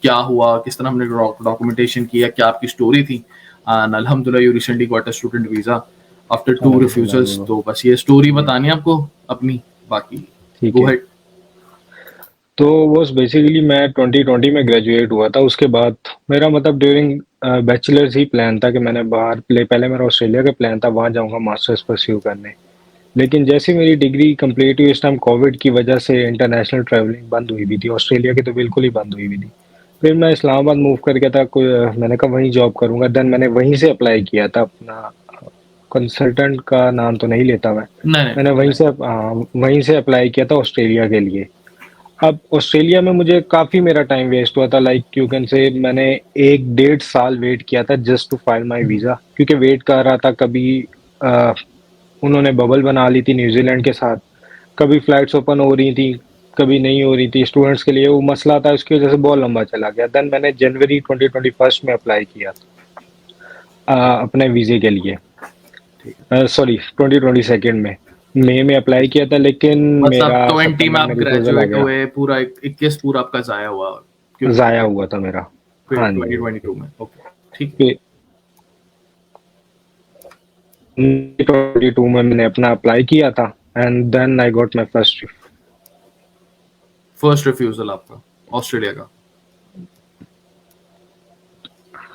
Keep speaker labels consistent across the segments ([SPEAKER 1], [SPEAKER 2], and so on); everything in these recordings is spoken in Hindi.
[SPEAKER 1] क्या हुआ, किस तरह हमने डॉक्यूमेंटेशन किया, क्या आपकी स्टोरी थी। एंड अल्हम्दुलिल्लाह you recently got a student visa after 2 refusals.
[SPEAKER 2] अल्हम्दुलिल्लाह।
[SPEAKER 1] तो बस ये स्टोरी बतानी है आपको अपनी, बाकी
[SPEAKER 2] ठीक
[SPEAKER 1] गो
[SPEAKER 2] है।
[SPEAKER 1] हेड।
[SPEAKER 2] तो बस बेसिकली मैं 2020 में ग्रेजुएट हुआ था। उसके बाद मेरा मतलब ड्यूरिंग बैचलर्स ही प्लान था कि मैंने बाहर पहले मेरा ऑस्ट्रेलिया का प्लान था, वहाँ जाऊँगा मास्टर्स परस्यू करने। लेकिन जैसे मेरी डिग्री कंप्लीट हुई, इस टाइम कोविड की वजह से इंटरनेशनल ट्रैवलिंग बंद हुई हुई थी, ऑस्ट्रेलिया की तो बिल्कुल ही बंद हुई हुई थी। फिर मैं इस्लामाबाद मूव कर गया था, कोई मैंने कहा वहीं जॉब करूंगा। देन मैंने वहीं से अप्लाई किया था अपना, कंसल्टेंट का नाम तो नहीं लेता मैं।
[SPEAKER 1] नहीं नहीं
[SPEAKER 2] मैंने
[SPEAKER 1] नहीं।
[SPEAKER 2] वहीं से अप्लाई किया था ऑस्ट्रेलिया के लिए। अब ऑस्ट्रेलिया में मुझे काफ़ी मेरा टाइम वेस्ट हुआ था, लाइक यू कैन से मैंने 1 डेढ़ साल वेट किया था just to file my visa, क्योंकि वेट कर रहा था। कभी अ, उन्होंने बबल बना ली थी न्यूजीलैंड के साथ, कभी फ्लाइट्स ओपन हो रही थी, कभी नहीं हो रही थी। स्टूडेंट्स के लिए वो मसला था, उसकी वजह से बहुत लंबा चला गया। देन मैंने जनवरी 2021 में अप्लाई किया अपने वीज़े के लिए।
[SPEAKER 1] ठीक है।
[SPEAKER 2] सॉरी, 2022 में मई में अप्लाई किया था, लेकिन
[SPEAKER 1] मतलब
[SPEAKER 2] मेरा
[SPEAKER 1] 20 में
[SPEAKER 2] सितंबर
[SPEAKER 1] आप
[SPEAKER 2] में रिफ्यूज़ल आ
[SPEAKER 1] ग्रेजुएट
[SPEAKER 2] गया।
[SPEAKER 1] हुए, पूरा 21 पूरा आपका जाया हुआ, क्योंकि
[SPEAKER 2] ज़ाया हुआ था मेरा।
[SPEAKER 1] फिर
[SPEAKER 2] हाँ जी।
[SPEAKER 1] 2022 में। ओके, ठीक है।
[SPEAKER 2] फिर 2022 में मैंने अपना अप्लाई किया था, and then I got my first.
[SPEAKER 1] First refusal आपका ऑस्ट्रेलिया का।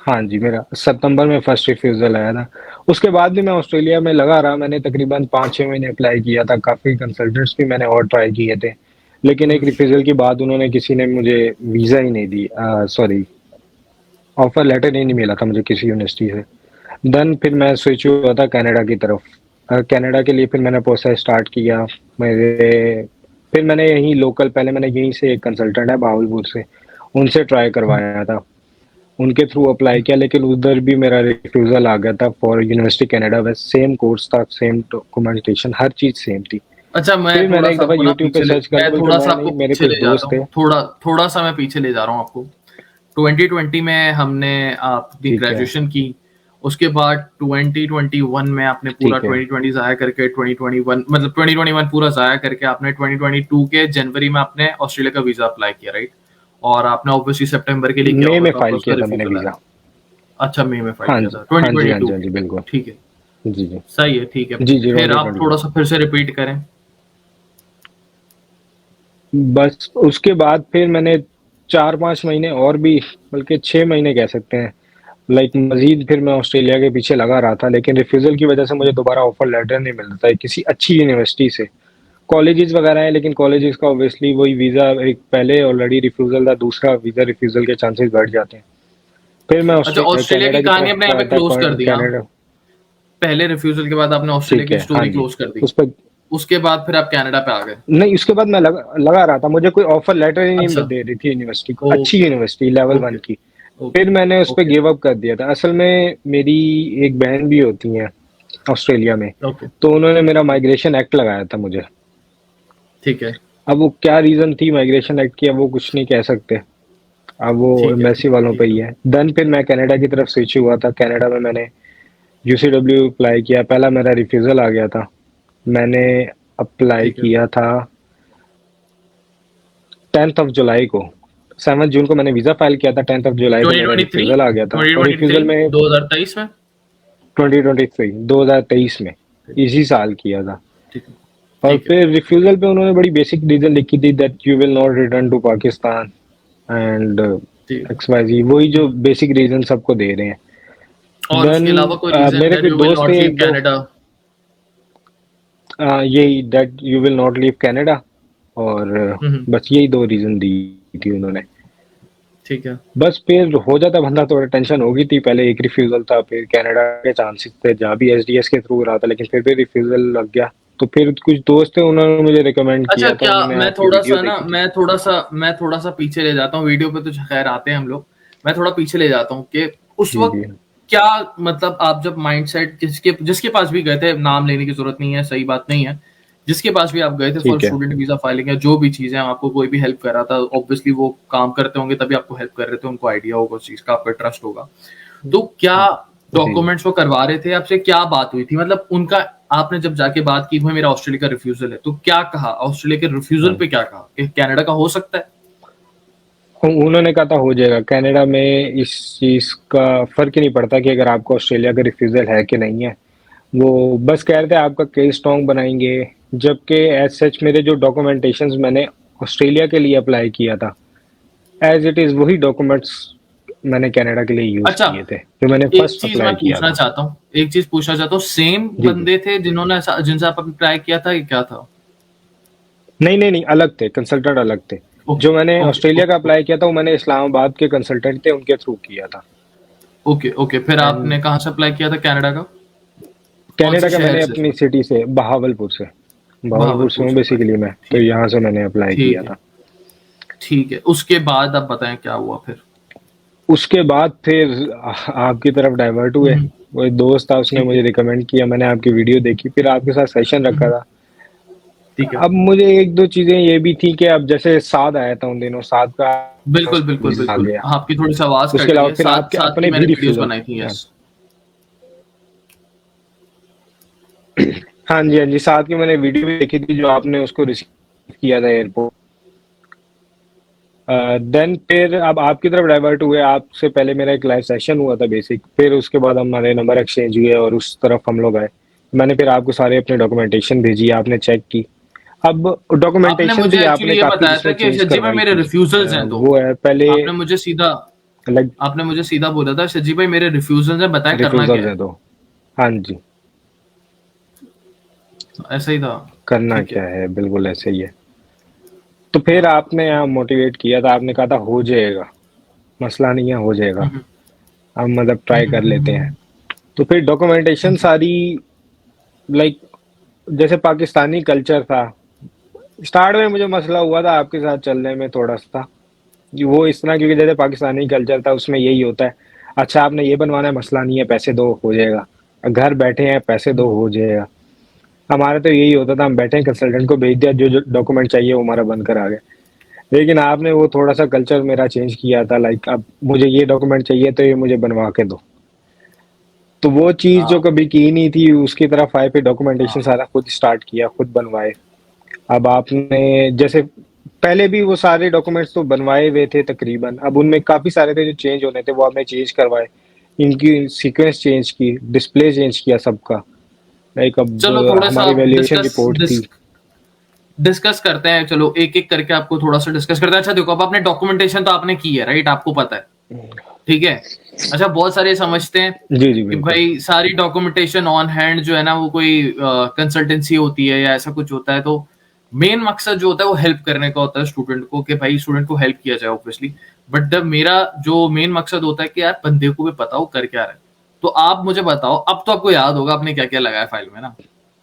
[SPEAKER 2] हाँ जी, मेरा सितंबर में फर्स्ट रिफ्यूज़ल आया था। उसके बाद भी मैं ऑस्ट्रेलिया में लगा रहा। मैंने तकरीबन 5-6 महीने अप्लाई किया था, काफ़ी कंसल्टेंट्स भी मैंने और ट्राई किए थे। लेकिन एक रिफ्यूज़ल के बाद उन्होंने किसी ने मुझे वीज़ा ही नहीं दी, सॉरी, ऑफर लेटर ही नहीं मिला था मुझे किसी यूनिवर्सिटी से। देन फिर मैं स्विच हुआ था कनाडा की तरफ। कनाडा के लिए फिर मैंने प्रोसेस स्टार्ट किया। मेरे फिर मैंने यहीं लोकल, पहले मैंने यहीं से, एक कंसल्टेंट है भावलपुर से, उनसे ट्राई करवाया था। उनके थ्रू अप्लाई किया, लेकिन उधर भी मेरा रिफ्यूज़ल आ गया था फॉर यूनिवर्सिटी कनाडा में। सेम कोर्स था, सेम डॉक्यूमेंटेशन, हर चीज़ सेम थी।
[SPEAKER 1] अच्छा, मैं
[SPEAKER 2] फिर
[SPEAKER 1] थोड़ा
[SPEAKER 2] मैंने एक
[SPEAKER 1] सा
[SPEAKER 2] दफ़ा
[SPEAKER 1] आपको ना
[SPEAKER 2] यूट्यूब पे सर्च कर
[SPEAKER 1] मैं
[SPEAKER 2] लिया, बल्कि
[SPEAKER 1] थोड़ा सा
[SPEAKER 2] मैं
[SPEAKER 1] आपको
[SPEAKER 2] नहीं, मेरे
[SPEAKER 1] पीछे
[SPEAKER 2] कुछ
[SPEAKER 1] ले जाता
[SPEAKER 2] दोस्त थे।
[SPEAKER 1] हूँ, थोड़ा थोड़ा सा मैं पीछे ले जा रहा हूँ आपको। 2020 में हमने अपनी
[SPEAKER 2] ठीक है,
[SPEAKER 1] ग्रेजुएशन की। उसके बाद 2021 में आपने पूरा
[SPEAKER 2] ठीक है।
[SPEAKER 1] 2020 जाया करके, 2021 मतलब 2021 पूरा जाया करके आपने 2022 के जनवरी में आपने ऑस्ट्रेलिया का वीजा अप्लाई किया, राइट? और आपने ऑब्वियसली सितंबर के लिए किया
[SPEAKER 2] मई
[SPEAKER 1] होगा,
[SPEAKER 2] में
[SPEAKER 1] तो आपका
[SPEAKER 2] फ़ाइल
[SPEAKER 1] उसका
[SPEAKER 2] किया था मैंने
[SPEAKER 1] रिफ्यूजल आया।
[SPEAKER 2] वीज़ा।
[SPEAKER 1] अच्छा, मई में फाइल
[SPEAKER 2] हाँ
[SPEAKER 1] किया
[SPEAKER 2] जी,
[SPEAKER 1] था
[SPEAKER 2] हाँ जी, हाँ
[SPEAKER 1] 2022
[SPEAKER 2] जी, हाँ
[SPEAKER 1] के।
[SPEAKER 2] जी, बिल्कुल।
[SPEAKER 1] ठीक है।
[SPEAKER 2] जी, जी।
[SPEAKER 1] सही है, ठीक है।
[SPEAKER 2] जी, जी,
[SPEAKER 1] फिर आप
[SPEAKER 2] 2020
[SPEAKER 1] थोड़ा
[SPEAKER 2] में।
[SPEAKER 1] सा फिर से रिपीट करें।
[SPEAKER 2] बस उसके बाद फिर मैंने 4-5 महीने और भी, बल्कि 6 महीने कह सकते हैं, लाइक मज़ीद फिर मैं ऑस्ट्रेलिया के पीछे लगा रहा था। लेकिन रिफ्यूज़ल की वज़ह से मुझे दोबारा ऑफ़र लेटर नहीं मिल रहा था किसी अच्छी यूनिवर्सिटी से। कॉलेजेस वगैरह हैं, लेकिन कॉलेजेस का ऑब्वियसली वही वीज़ा, एक पहले ऑलरेडी रिफ्यूज़ल था, दूसरा वीज़ा रिफ्यूज़ल के चांसेस बढ़ जाते हैं। फिर मैं
[SPEAKER 1] अच्छा, ऑस्ट्रेलिया की
[SPEAKER 2] कनाडा की
[SPEAKER 1] कहानी
[SPEAKER 2] तरफ
[SPEAKER 1] अपने यहाँ पे
[SPEAKER 2] ट्राई था,
[SPEAKER 1] क्लोज कर दी, हाँ?
[SPEAKER 2] कनाडा।
[SPEAKER 1] पहले रिफ्यूजल के बाद आपने ऑस्ट्रेलिया
[SPEAKER 2] ठीक
[SPEAKER 1] की
[SPEAKER 2] है, हाँ
[SPEAKER 1] स्टोरी
[SPEAKER 2] जी।
[SPEAKER 1] क्लोज कर दी।
[SPEAKER 2] उस पर
[SPEAKER 1] उसके बाद फिर आप कनाडा पे आ गए।
[SPEAKER 2] नहीं, उसके बाद मैं लगा रहा था, मुझे कोई ऑफ़र लेटर ही
[SPEAKER 1] अच्छा।
[SPEAKER 2] नहीं दे रही थी यूनिवर्सिटी, को अच्छी
[SPEAKER 1] ओके
[SPEAKER 2] यूनिवर्सिटी लेवल
[SPEAKER 1] ओके
[SPEAKER 2] 1 की।
[SPEAKER 1] ओके
[SPEAKER 2] फिर मैंने उस पे
[SPEAKER 1] ओके
[SPEAKER 2] गिव अप कर दिया था। असल में मेरी एक बहन भी होती हैं ऑस्ट्रेलिया में,
[SPEAKER 1] ओके।
[SPEAKER 2] तो उन्होंने मेरा माइग्रेशन एक्ट लगाया था मुझे।
[SPEAKER 1] ठीक है
[SPEAKER 2] अब वो क्या रीज़न थी माइग्रेशन एक्ट की, अब वो कुछ नहीं कह सकते। अब वो
[SPEAKER 1] ठीक है
[SPEAKER 2] एम्बेसी
[SPEAKER 1] ठीक है
[SPEAKER 2] वालों पे
[SPEAKER 1] ठीक
[SPEAKER 2] ही
[SPEAKER 1] है।
[SPEAKER 2] है। देन फिर मैं कनाडा की तरफ स्विच हुआ था। कनाडा में मैंने यूसीडब्ल्यू अप्लाई किया। पहला मेरा रिफ्यूज़ल आ गया था। मैंने अप्लाई
[SPEAKER 1] ठीक है।
[SPEAKER 2] किया था 10th ऑफ जुलाई को। 7 जून को मैंने वीज़ा फाइल किया था, 10th ऑफ जुलाई को मेरा
[SPEAKER 1] 2023
[SPEAKER 2] रिफ्यूज़ल आ गया था। और रिफ्यूज़ल में
[SPEAKER 1] 2023 में।
[SPEAKER 2] 2023 2023 में,
[SPEAKER 1] ठीक
[SPEAKER 2] इसी साल किया था।
[SPEAKER 1] ठीक है
[SPEAKER 2] और
[SPEAKER 1] ठीक है
[SPEAKER 2] फिर रिफ्यूज़ल पे उन्होंने बड़ी बेसिक रीज़न लिखी थी, that you will not return to Pakistan and
[SPEAKER 1] ठीक है।
[SPEAKER 2] एक्स वाई जी, वही जो बेसिक रीज़न सबको दे रहे हैं।
[SPEAKER 1] और
[SPEAKER 2] देन
[SPEAKER 1] उसके अलावा कोई रीजन
[SPEAKER 2] मेरे
[SPEAKER 1] दैट
[SPEAKER 2] कुछ
[SPEAKER 1] यू विल
[SPEAKER 2] दोस्त
[SPEAKER 1] नॉट
[SPEAKER 2] थे
[SPEAKER 1] लीव
[SPEAKER 2] एक दो,
[SPEAKER 1] कनाडा?
[SPEAKER 2] यही that you will not leave Canada, और बस यही 2 रीज़न दी थी उन्होंने।
[SPEAKER 1] ठीक है।
[SPEAKER 2] बस फिर हो जाता बंदा, थोड़ा टेंशन हो गई थी। पहले एक रिफ्यूज़ल था, फिर कनाडा के चांसेस थे, जहाँ भी एसडीएस के थ्रू रहा था, लेकिन फिर भी रिफ्यूज़ल लग गया। तो फिर कुछ दोस्त थे, उन्होंने मुझे रिकमेंड
[SPEAKER 1] अच्छा,
[SPEAKER 2] किया था,
[SPEAKER 1] क्या
[SPEAKER 2] उन्होंने
[SPEAKER 1] मैं
[SPEAKER 2] आपकी
[SPEAKER 1] थोड़ा
[SPEAKER 2] वीडियो
[SPEAKER 1] सा ना
[SPEAKER 2] देखी थी।
[SPEAKER 1] मैं थोड़ा सा पीछे ले जाता हूँ, वीडियो पे तो खैर आते हैं हम लोग। मैं थोड़ा पीछे ले जाता हूँ कि उस
[SPEAKER 2] जी,
[SPEAKER 1] वक्त
[SPEAKER 2] जी।
[SPEAKER 1] क्या, मतलब आप जब माइंडसेट, जिसके जिसके पास भी गए थे, नाम लेने की जरूरत नहीं है, सही बात नहीं है, जिसके पास भी आप गए थे फॉर
[SPEAKER 2] ठीक है।
[SPEAKER 1] स्टूडेंट वीजा फाइलिंग या जो भी चीजें, आपको कोई भी हेल्प कर रहा था, ऑब्वियसली वो काम करते होंगे तभी आपको हेल्प कर रहे थे, उनको आइडिया होगा उस चीज का, आप पे ट्रस्ट होगा। तो क्या
[SPEAKER 2] जी, जी।
[SPEAKER 1] डॉक्यूमेंट्स वो करवा रहे थे आपसे, क्या बात हुई थी, मतलब उनका, आपने जब जाके बात की भाई मेरा ऑस्ट्रेलिया का रिफ्यूजल है, तो क्या कहा, ऑस्ट्रेलिया के रिफ्यूजल
[SPEAKER 2] हाँ।
[SPEAKER 1] पे क्या कहा कि कनाडा का हो सकता है?
[SPEAKER 2] उन्होंने कहा था हो जाएगा। कनाडा में इस चीज़ का फ़र्क ही नहीं पड़ता कि अगर आपको ऑस्ट्रेलिया का रिफ्यूज़ल है कि नहीं है। वो बस कह रहे थे आपका केस स्ट्रॉन्ग बनाएंगे। जबकि एज सच मेरे जो डॉक्यूमेंटेशंस मैंने ऑस्ट्रेलिया के लिए अप्लाई किया था, एज इट इज़ वही डॉक्यूमेंट्स मैंने कनाडा के लिए यूज़
[SPEAKER 1] अच्छा,
[SPEAKER 2] किए थे जो मैंने
[SPEAKER 1] एक
[SPEAKER 2] फर्स्ट
[SPEAKER 1] चीज मैं
[SPEAKER 2] अप्लाई किया
[SPEAKER 1] पूछना
[SPEAKER 2] था।
[SPEAKER 1] चाहता हूँ, एक चीज पूछना चाहता हूँ, सेम
[SPEAKER 2] जी जी।
[SPEAKER 1] बंदे थे जिन्होंने जिनसे आप ट्राई किया था, ये क्या था?
[SPEAKER 2] नहीं नहीं नहीं, अलग थे, कंसल्टेंट अलग थे।
[SPEAKER 1] ओके
[SPEAKER 2] जो मैंने
[SPEAKER 1] ओके
[SPEAKER 2] ऑस्ट्रेलिया का
[SPEAKER 1] ओके
[SPEAKER 2] अप्लाई किया था वो मैंने इस्लामाबाद के कंसल्टेंट थे उनके थ्रू किया था।
[SPEAKER 1] ओके ओके, फिर आपने
[SPEAKER 2] एंड
[SPEAKER 1] कहाँ से अप्लाई किया था कनाडा का? कौन से
[SPEAKER 2] कनाडा का
[SPEAKER 1] शहर
[SPEAKER 2] मैंने
[SPEAKER 1] से?
[SPEAKER 2] अपनी सिटी से, बहावलपुर से
[SPEAKER 1] बहावलपुर
[SPEAKER 2] हूँ
[SPEAKER 1] से अप्लाई
[SPEAKER 2] बेसिकली
[SPEAKER 1] किया
[SPEAKER 2] मैं,
[SPEAKER 1] था,
[SPEAKER 2] तो
[SPEAKER 1] ठीक है।
[SPEAKER 2] यहाँ से मैंने अप्लाई किया
[SPEAKER 1] ठीक है
[SPEAKER 2] था।
[SPEAKER 1] ठीक है, उसके बाद आप बताएं क्या हुआ फिर।
[SPEAKER 2] उसके बाद फिर आपकी तरफ डाइवर्ट हुए।
[SPEAKER 1] हम्म,
[SPEAKER 2] वो एक दोस्त था, उसने
[SPEAKER 1] ठीक
[SPEAKER 2] मुझे
[SPEAKER 1] है।
[SPEAKER 2] रिकमेंड किया, मैंने आपकी वीडियो देखी, फिर आपके साथ सेशन रखा
[SPEAKER 1] हम्म,
[SPEAKER 2] था।
[SPEAKER 1] ठीक है।
[SPEAKER 2] अब मुझे एक दो चीजें ये भी थी कि अब जैसे साद आया था उन दिनों, साद का
[SPEAKER 1] बिल्कुल बिल्कुल
[SPEAKER 2] वीजा आ
[SPEAKER 1] बिल्कुल,
[SPEAKER 2] गया।
[SPEAKER 1] आपकी थोड़ी सी आवाज
[SPEAKER 2] उसके
[SPEAKER 1] कट रही
[SPEAKER 2] अलावा
[SPEAKER 1] है,
[SPEAKER 2] फिर
[SPEAKER 1] साथ
[SPEAKER 2] आपके
[SPEAKER 1] साथ की
[SPEAKER 2] अपने भी
[SPEAKER 1] मैंने वीडियोस
[SPEAKER 2] रिफ्यूजल।
[SPEAKER 1] बनाई थी, यस।
[SPEAKER 2] हाँ जी हाँ जी, साथ की मैंने वीडियो भी देखी थी जो आपने उसको रिसीव किया था एयरपोर्ट। देन फिर अब आपकी तरफ डाइवर्ट हुए। आपसे पहले मेरा एक लाइव सेशन हुआ था बेसिक, फिर उसके बाद हमारे नंबर एक्सचेंज हुए और उस तरफ हम लोग आए। मैंने फिर आपको सारे अपने डॉक्यूमेंटेशन भेजी, आपने चेक की। अब
[SPEAKER 1] आपने
[SPEAKER 2] डॉक्यूमेंटेशन
[SPEAKER 1] मुझे
[SPEAKER 2] भी आपने
[SPEAKER 1] एक्चुअली ये
[SPEAKER 2] काफ़ी
[SPEAKER 1] बताया था
[SPEAKER 2] इसमें
[SPEAKER 1] कि
[SPEAKER 2] चेंज
[SPEAKER 1] सज्जी भाई
[SPEAKER 2] करवाई
[SPEAKER 1] मेरे
[SPEAKER 2] थी।
[SPEAKER 1] रिफ्यूजल्स हैं दो।
[SPEAKER 2] वो है पहले
[SPEAKER 1] आपने मुझे सीधा
[SPEAKER 2] अलग
[SPEAKER 1] आपने मुझे सीधा बोला था, सज्जी भाई मेरे रिफ्यूजल्स हैं, बताएं करना क्या
[SPEAKER 2] रिफ्यूज़ल्स
[SPEAKER 1] है।
[SPEAKER 2] हैं तो। हाँ जी,
[SPEAKER 1] ऐसा ही था।
[SPEAKER 2] करना
[SPEAKER 1] ठीक है।
[SPEAKER 2] क्या है, बिल्कुल ऐसे ही है। तो फिर आपने यहाँ मोटिवेट किया था, आपने कहा था हो जाएगा, मसला नहीं है, हो जाएगा,
[SPEAKER 1] हम्म
[SPEAKER 2] हम मतलब
[SPEAKER 1] हम्म
[SPEAKER 2] ट्राई कर
[SPEAKER 1] हम्म
[SPEAKER 2] लेते
[SPEAKER 1] हम्म
[SPEAKER 2] हैं। तो फिर डॉक्यूमेंटेशन
[SPEAKER 1] हम्म
[SPEAKER 2] सारी लाइक जैसे पाकिस्तानी कल्चर था। स्टार्ट में मुझे मसला हुआ था आपके साथ चलने में थोड़ा सा, कि वो इस तरह, क्योंकि जैसे पाकिस्तानी कल्चर था उसमें यही होता है, अच्छा आपने ये बनवाना है, मसला नहीं है, पैसे दो हो जाएगा, घर बैठे हैं पैसे दो
[SPEAKER 1] हम्म।
[SPEAKER 2] हो जाएगा। हमारा तो यही होता था, हम बैठे हैं कंसल्टेंट को भेज दिया, जो जो डॉक्यूमेंट चाहिए वो हमारा बन कर आ गया। लेकिन आपने वो थोड़ा सा कल्चर मेरा चेंज किया था, लाइक अब मुझे ये डॉक्यूमेंट चाहिए तो ये मुझे बनवा के दो। तो वो चीज़ जो
[SPEAKER 1] हाँ
[SPEAKER 2] कभी की नहीं थी उसकी तरफ आए, फिर डॉक्यूमेंटेशन
[SPEAKER 1] हाँ
[SPEAKER 2] सारा खुद स्टार्ट किया, खुद बनवाए। अब आपने जैसे पहले भी वो सारे डॉक्यूमेंट्स तो बनवाए हुए थे तकरीबन, अब उनमें काफ़ी सारे थे जो चेंज होने थे, वो आपने चेंज करवाए। इनकी सीक्वेंस चेंज की, डिस्प्ले चेंज किया सबका। लाइक अब
[SPEAKER 1] चलो थोड़ा सा
[SPEAKER 2] हमारी वैल्यूएशन
[SPEAKER 1] डिस्कस
[SPEAKER 2] रिपोर्ट थी।
[SPEAKER 1] डिस्कस करते हैं, चलो एक एक करके आपको थोड़ा सा डिस्कस करते हैं। अच्छा देखो, अब आपने डॉक्यूमेंटेशन तो आपने की है, राइट, आपको पता है, ठीक है। अच्छा, बहुत सारे समझते हैं
[SPEAKER 2] जी जी
[SPEAKER 1] कि
[SPEAKER 2] बिल्कुल।
[SPEAKER 1] भाई सारी डॉक्यूमेंटेशन ऑन हैंड जो है ना वो कोई कंसल्टेंसी होती है या ऐसा कुछ होता है, तो मेन मकसद जो होता है वो हेल्प करने का होता है स्टूडेंट को, कि भाई स्टूडेंट को हेल्प किया जाए ऑब्वियसली। बट मेरा जो मेन मकसद होता है कि यार बंदे को भी पता हो कर क्या रहा है। तो आप मुझे बताओ, अब तो आपको याद होगा आपने क्या क्या लगाया फाइल में ना,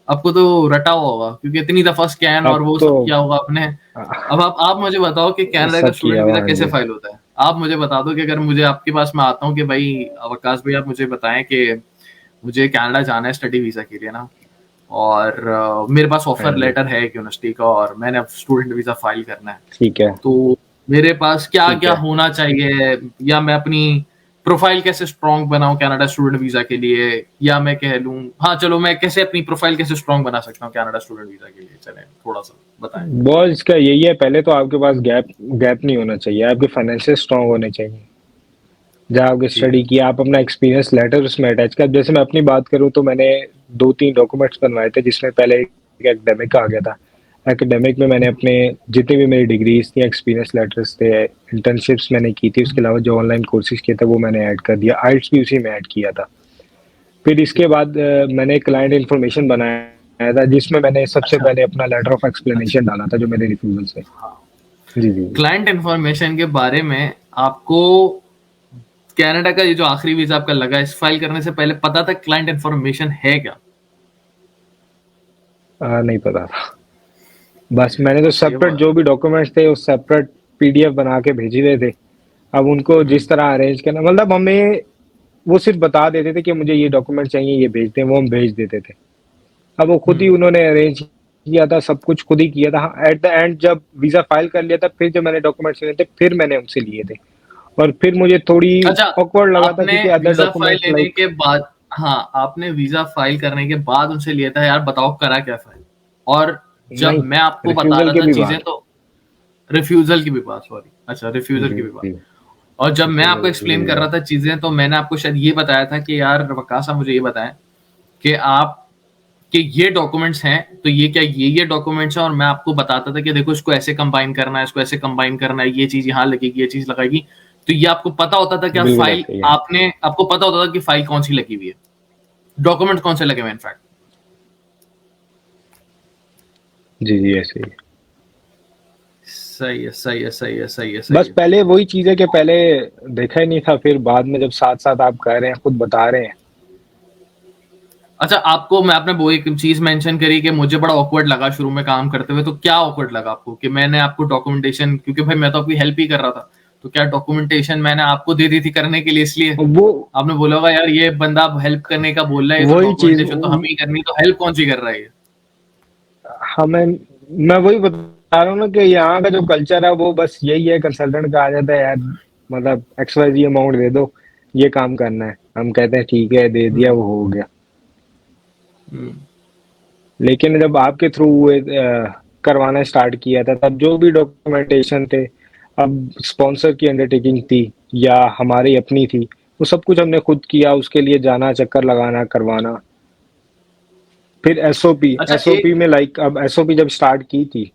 [SPEAKER 1] आपको तो रटा हुआ होगा क्योंकि इतनी दफा स्कैन और
[SPEAKER 2] अब
[SPEAKER 1] वो
[SPEAKER 2] तो
[SPEAKER 1] सब किया होगा आपने। अब आप मुझे बताओ कि कनाडा का
[SPEAKER 2] सब
[SPEAKER 1] स्टूडेंट
[SPEAKER 2] किया
[SPEAKER 1] वीजा
[SPEAKER 2] हुआ, हाँ
[SPEAKER 1] कैसे
[SPEAKER 2] जी।
[SPEAKER 1] फाइल होता है। आप मुझे बता दो कि अगर मुझे आपके पास मैं आता हूँ कि भाई आकाश भाई आप मुझे बताएं कि मुझे कनाडा जाना है स्टडी वीजा के लिए ना, और मेरे पास
[SPEAKER 2] हाँ
[SPEAKER 1] ऑफर
[SPEAKER 2] जी।
[SPEAKER 1] लेटर है यूनिवर्सिटी का और मैंने अब स्टूडेंट वीजा फाइल करना है,
[SPEAKER 2] ठीक है।
[SPEAKER 1] तो मेरे पास क्या
[SPEAKER 2] ठीक
[SPEAKER 1] क्या
[SPEAKER 2] है।
[SPEAKER 1] होना चाहिए, या मैं अपनी प्रोफाइल कैसे स्ट्रांग बनाऊं कनाडा स्टूडेंट वीजा के लिए, या मैं कह लूं, हाँ चलो, मैं कैसे अपनी प्रोफाइल कैसे स्ट्रांग बना सकता हूँ कनाडा स्टूडेंट वीजा के लिए, चले थोड़ा सा बताएं।
[SPEAKER 2] बॉस इसका यही है, पहले तो आपके पास गैप नहीं होना चाहिए, आपके फाइनेंशियल स्ट्रांग होने चाहिए। जहाँ आपने
[SPEAKER 1] ठीक है।
[SPEAKER 2] स्टडी किया, आप अपना एक्सपीरियंस लेटर उसमें अटैच कर। जैसे मैं अपनी बात करूँ तो मैंने दो तीन डॉक्यूमेंट्स बनवाए थे, जिसमें पहले एक एकेडमिक आ गया था। एकेडमिक में मैंने अपने जितनी भी मेरी डिग्रीज थी, एक्सपीरियंस लेटर्स थे, इंटर्नशिप्स मैंने की थी, उसके अलावा जो ऑनलाइन कोर्सेज किए थे वो मैंने ऐड कर दिया, आइल्स भी उसी में ऐड किया था। फिर इसके
[SPEAKER 1] ठीक है।
[SPEAKER 2] बाद मैंने एक क्लाइंट इन्फॉर्मेशन बनाया था, जिसमें मैंने सबसे
[SPEAKER 1] अच्छा।
[SPEAKER 2] पहले अपना लेटर ऑफ
[SPEAKER 1] अच्छा।
[SPEAKER 2] एक्सप्लेनेशन डाला था जो मेरे रिफ्यूजल से।
[SPEAKER 1] हाँ,
[SPEAKER 2] जी जी जी।
[SPEAKER 1] क्लाइंट इंफॉर्मेशन के बारे में आपको कनाडा का ये जो आखिरी वीजा आपका लगा इस फाइल करने से पहले पता था क्लाइंट इंफॉर्मेशन है क्या?
[SPEAKER 2] नहीं पता था। बस मैंने तो
[SPEAKER 1] ये
[SPEAKER 2] सेपरेट
[SPEAKER 1] बात।
[SPEAKER 2] जो भी डॉक्यूमेंट्स थे वो सेपरेट पीडीएफ बना के भेजे हुए थे। अब उनको
[SPEAKER 1] हम्म
[SPEAKER 2] जिस तरह अरेंज करना, मतलब हमें वो सिर्फ बता देते थे कि मुझे ये डॉक्यूमेंट चाहिए, ये भेजते हैं, वो हम भेज देते थे। अब वो खुद ही
[SPEAKER 1] हम्म।
[SPEAKER 2] उन्होंने अरेंज किया था, सब कुछ खुद ही किया था। एट द एंड जब वीजा फाइल कर लिया था, फिर जब मैंने डॉक्यूमेंट्स लिए थे, फिर मैंने उनसे लिए थे। और फिर मुझे थोड़ी
[SPEAKER 1] अच्छा,
[SPEAKER 2] ऑकवर्ड लगा था
[SPEAKER 1] आपने
[SPEAKER 2] क्योंकि अदर
[SPEAKER 1] वीजा फाइल
[SPEAKER 2] डॉक्यूमेंट्स
[SPEAKER 1] लेने
[SPEAKER 2] लाइक
[SPEAKER 1] के बाद, हाँ आपने वीजा फाइल करने के बाद उनसे लिया था, यार बताओ करा क्या फाइल, और जब
[SPEAKER 2] नहीं,
[SPEAKER 1] मैं आपको बता
[SPEAKER 2] रिफ्यूजल
[SPEAKER 1] रहा
[SPEAKER 2] के
[SPEAKER 1] था
[SPEAKER 2] भी
[SPEAKER 1] चीजें
[SPEAKER 2] बाद।
[SPEAKER 1] तो रिफ्यूजल की भी बात, सॉरी, अच्छा रिफ्यूजल
[SPEAKER 2] जी
[SPEAKER 1] की भी बात।
[SPEAKER 2] जी
[SPEAKER 1] और जब मैं आपको
[SPEAKER 2] रिफ्यूजल की
[SPEAKER 1] एक्सप्लेन
[SPEAKER 2] भी
[SPEAKER 1] कर रहा
[SPEAKER 2] बात।
[SPEAKER 1] था चीजें, तो मैंने आपको शायद ये बताया था कि यार वकास आप मुझे ये बताएं कि आप कि ये डॉक्यूमेंट्स हैं, तो ये क्या ये डॉक्यूमेंट्स हैं, और मैं आपको बताता था कि देखो इसको ऐसे कंबाइन करना है, इसको ऐसे कंबाइन करना है, ये चीज यहाँ लगेगी, ये चीज लगाएगी। तो ये आपको पता होता था कि
[SPEAKER 2] बिल्कुल
[SPEAKER 1] फाइल
[SPEAKER 2] ऐसे ही है।
[SPEAKER 1] आपने आपको पता होता था कि फाइल कौन सी लगी हुई है, डॉक्यूमेंट कौन से लगे हुए, इनफैक्ट।
[SPEAKER 2] जी जी ऐसे ही है।
[SPEAKER 1] सही है, सही है, सही है, सही है, सही
[SPEAKER 2] बस
[SPEAKER 1] है।
[SPEAKER 2] पहले वही चीज है कि पहले देखा ही नहीं था, फिर बाद में जब साथ साथ आप कह रहे हैं, खुद बता रहे हैं।
[SPEAKER 1] अच्छा, आपको मैं आपने वो एक चीज मेंशन करी कि मुझे बड़ा ऑकवर्ड लगा शुरू में काम करते हुए, तो क्या ऑकवर्ड लगा आपको कि मैंने आपको डॉक्यूमेंटेशन, क्योंकि भाई मैं तो आपकी हेल्प ही कर रहा था, तो क्या डॉक्यूमेंटेशन मैंने आपको दे दी थी करने के लिए, इसलिए
[SPEAKER 2] वो
[SPEAKER 1] आपने बोला होगा यार ये बंदा हेल्प करने का बोल रहा है, ये तो
[SPEAKER 2] वही चीज
[SPEAKER 1] डॉक्यूमेंटेशन तो हमें ही करनी, तो हेल्प कौन सी कर रहा है ये?
[SPEAKER 2] हमें, मैं वही बता रहा हूँ ना कि यहाँ का जो कल्चर है वो बस यही है, कंसल्टेंट का आ जाता है यार, मतलब XYZ अमाउंट दे दो, ये काम करना है, हम कहते हैं ठीक है दे दिया,
[SPEAKER 1] हम्म,
[SPEAKER 2] वो हो गया।
[SPEAKER 1] हम्म।
[SPEAKER 2] लेकिन जब आपके थ्रू करवाना स्टार्ट किया था, तब जो भी डॉक्यूमेंटेशन थे, अब स्पॉन्सर की अंडरटेकिंग थी या हमारी अपनी थी, वो सब कुछ हमने खुद किया, उसके लिए जाना, चक्कर लगाना, करवाना। फिर एसओपी,
[SPEAKER 1] अच्छा,
[SPEAKER 2] एसओपी
[SPEAKER 1] एक,
[SPEAKER 2] में लाइक अब एसओपी जब स्टार्ट की थी।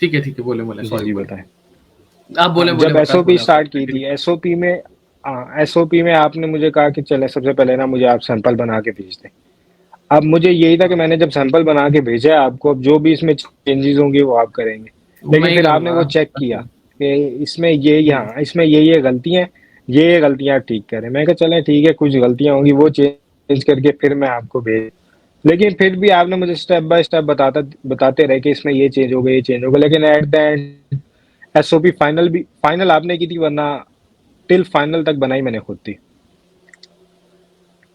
[SPEAKER 1] ठीक है, ठीक है, बोले बोले,
[SPEAKER 2] जी
[SPEAKER 1] सॉरी,
[SPEAKER 2] जी
[SPEAKER 1] बोले।
[SPEAKER 2] बताएं।
[SPEAKER 1] आप
[SPEAKER 2] हाँ,
[SPEAKER 1] बोले बोले,
[SPEAKER 2] जब
[SPEAKER 1] वकास
[SPEAKER 2] एसओपी
[SPEAKER 1] बोले, आप
[SPEAKER 2] स्टार्ट की
[SPEAKER 1] कंटिन्यू।
[SPEAKER 2] थी, एसओपी में, हाँ एसओपी में आपने मुझे कहा कि चले सबसे पहले ना मुझे आप सैंपल बना के भेज दें। अब मुझे यही था कि
[SPEAKER 1] हाँ,
[SPEAKER 2] मैंने जब सैंपल बना के भेजा है आपको, अब जो भी इसमें चेंजेस होंगे वो आप करेंगे।
[SPEAKER 1] वो मैं
[SPEAKER 2] लेकिन
[SPEAKER 1] ही
[SPEAKER 2] फिर आपने
[SPEAKER 1] करूंगा।
[SPEAKER 2] वो चेक किया कि इसमें ये
[SPEAKER 1] हम्म।
[SPEAKER 2] यहाँ इसमें ये गलतियां, ये गलतियां आप ठीक करें। मैं कहा चलें ठीक है, कुछ गलतियां होंगी वो चेंज करके फिर मैं आपको भेज। लेकिन फिर भी आपने मुझे स्टेप बाय स्टेप बताते रहे कि इसमें ये चेंज होगा, ये चेंज होगा, लेकिन at the end SOP final आपने की थी, वरना टिल फाइनल तक बनाई मैंने खुद थी।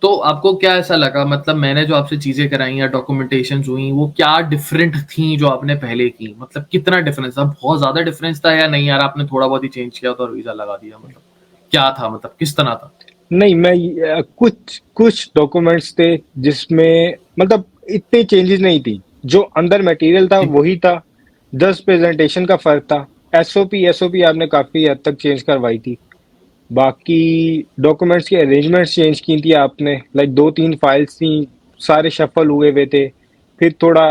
[SPEAKER 1] तो आपको क्या ऐसा लगा, मतलब मैंने जो आपसे चीजें कराई या डॉक्यूमेंटेशन हुई, वो क्या डिफरेंट थी जो आपने पहले की, मतलब कितना डिफरेंस था, बहुत ज्यादा डिफरेंस था, या नहीं यार आपने थोड़ा बहुत ही चेंज किया था और वीजा लगा दिया, मतलब क्या था, मतलब किस तरह था?
[SPEAKER 2] नहीं, मैं कुछ कुछ डॉक्यूमेंट्स थे जिसमें मतलब इतने चेंजेस नहीं थी, जो अंदर मटेरियल था
[SPEAKER 1] ठीक है।
[SPEAKER 2] वही था, जस्ट प्रेजेंटेशन का फर्क था। एसओपी आपने काफी हद तक चेंज करवाई थी। बाकी डॉक्यूमेंट्स की अरेंजमेंट्स चेंज की थी आपने, लाइक दो तीन फाइल्स थी, सारे शफल हुए हुए थे। फिर थोड़ा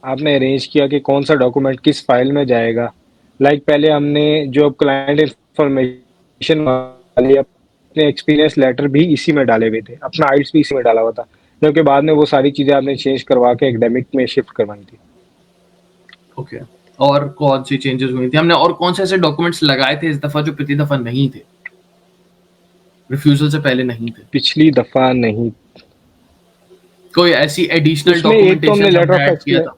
[SPEAKER 2] आपने अरेंज किया कि कौन सा डॉक्यूमेंट किस फाइल में जाएगा। लाइक पहले हमने जो क्लाइंट इंफॉर्मेशन वाली अपने एक्सपीरियंस लेटर भी इसी में डाले हुए थे, अपना आइल्स भी इसी में डाला हुआ था, जबकि बाद में वो सारी चीजें आपने चेंज करवा के एकेडमिक में शिफ्ट करवाई थी।
[SPEAKER 1] ओके। और कौन सी चेंजेस हुई थी हमने, और कौन से ऐसे डॉक्यूमेंट्स लगाए थे इस दफा जो पिछली दफा नहीं थे, रिफ्यूजल से पहले नहीं थे?
[SPEAKER 2] पिछली दफा नहीं।
[SPEAKER 1] कोई ऐसी एडिशनल
[SPEAKER 2] उसमें एक तो हमने
[SPEAKER 1] डॉक्यूमेंटेशन
[SPEAKER 2] लेटर
[SPEAKER 1] हमने
[SPEAKER 2] ऑफ
[SPEAKER 1] ऐड किया
[SPEAKER 2] एक्सपीरियंस,
[SPEAKER 1] था?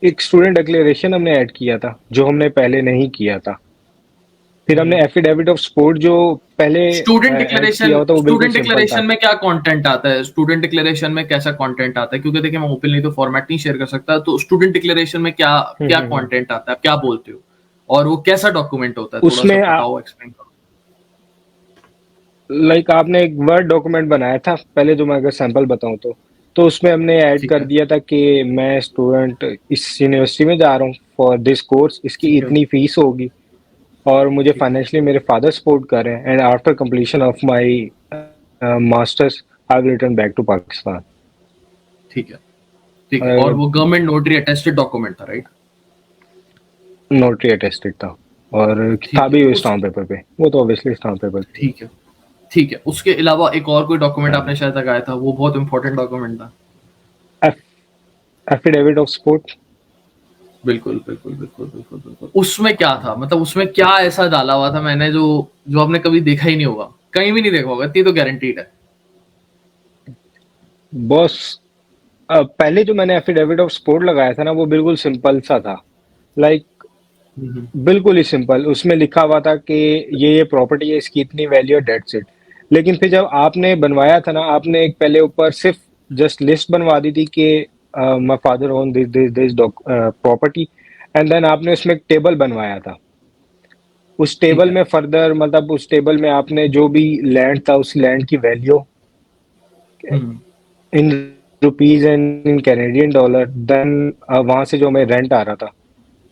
[SPEAKER 2] एक स्टूडेंट डिक्लेरेशन हमने ऐड किया था जो हमने पहले नहीं किया था। फिर हमने एफिडेविट ऑफ सपोर्ट जो पहले ऐड किया हुआ था, वो बिल्कुल
[SPEAKER 1] स्टूडेंट
[SPEAKER 2] सिंपल
[SPEAKER 1] डिक्लेरेशन
[SPEAKER 2] था।
[SPEAKER 1] में क्या कंटेंट आता है, स्टूडेंट डिक्लेरेशन में कैसा कंटेंट आता है, क्योंकि देखिए मैं ओपनली तो फॉर्मेट नहीं शेयर कर सकता, तो स्टूडेंट डिक्लेरेशन में क्या क्या
[SPEAKER 2] हम्म।
[SPEAKER 1] कंटेंट आता है, आप क्या बोलते हो, और वो कैसा डॉक्यूमेंट होता है, थोड़ा सा
[SPEAKER 2] उसमें
[SPEAKER 1] बताओ, एक्सप्लेन करो।
[SPEAKER 2] लाइक आपने एक वर्ड डॉक्यूमेंट बनाया था पहले, जो मैं अगर सैंपल बताऊं तो उसमें हमने ऐड
[SPEAKER 1] ठीक
[SPEAKER 2] कर
[SPEAKER 1] है,
[SPEAKER 2] दिया था कि मैं स्टूडेंट इस यूनिवर्सिटी में जा रहा हूँ फॉर दिस कोर्स, इसकी
[SPEAKER 1] ठीक है,
[SPEAKER 2] इतनी फीस होगी, और मुझे
[SPEAKER 1] ठीक है,
[SPEAKER 2] फाइनेंशियली मेरे फादर सपोर्ट कर रहे हैं, and after completion of my masters I will return back to Pakistan.
[SPEAKER 1] ठीक है, ठीक है, और वो गवर्नमेंट नोटरी अटेस्टेड डॉक्यूमेंट था, राइट?
[SPEAKER 2] नोटरी अटेस्टेड था, और था
[SPEAKER 1] ठीक है,
[SPEAKER 2] भी
[SPEAKER 1] उस
[SPEAKER 2] स्टाम्प पेपर पे, वो तो ऑब्वियसली स्टाम्प पेपर पे।
[SPEAKER 1] ठीक है, ठीक है, उसके अलावा एक और कोई डॉक्यूमेंट
[SPEAKER 2] हाँ,
[SPEAKER 1] आपने शायद लगाया था, वो बहुत इंपॉर्टेंट डॉक्यूमेंट था।
[SPEAKER 2] Affidavit of support.
[SPEAKER 1] बिल्कुल, बिल्कुल, बिल्कुल, बिल्कुल, बिल्कुल। उसमें क्या था, मतलब उसमें क्या ऐसा डाला हुआ था मैंने जो जो आपने कभी देखा ही नहीं होगा, कहीं भी नहीं देखा होगा, इतनी तो गारंटीड है।
[SPEAKER 2] बॉस, पहले जो मैंने एफिडेविट ऑफ सपोर्ट लगाया था ना, वो बिल्कुल सिंपल सा था, लाइक
[SPEAKER 1] हम्म,
[SPEAKER 2] बिल्कुल ही सिंपल। उसमें लिखा हुआ था कि ये प्रॉपर्टी है, इसकी इतनी वैल्यू है, डेट्स इट। लेकिन फिर जब आपने बनवाया था ना, आपने एक पहले ऊपर सिर्फ जस्ट लिस्ट बनवा दी थी कि my father own this this this property, and then आपने उसमें एक टेबल बनवाया था। उस
[SPEAKER 1] ठीक
[SPEAKER 2] टेबल
[SPEAKER 1] है।
[SPEAKER 2] में फर्दर, मतलब उस टेबल में आपने जो भी लैंड था, उस लैंड की value
[SPEAKER 1] hmm,
[SPEAKER 2] in rupees and in Canadian dollar, then वहां से जो हमें रेंट आ रहा था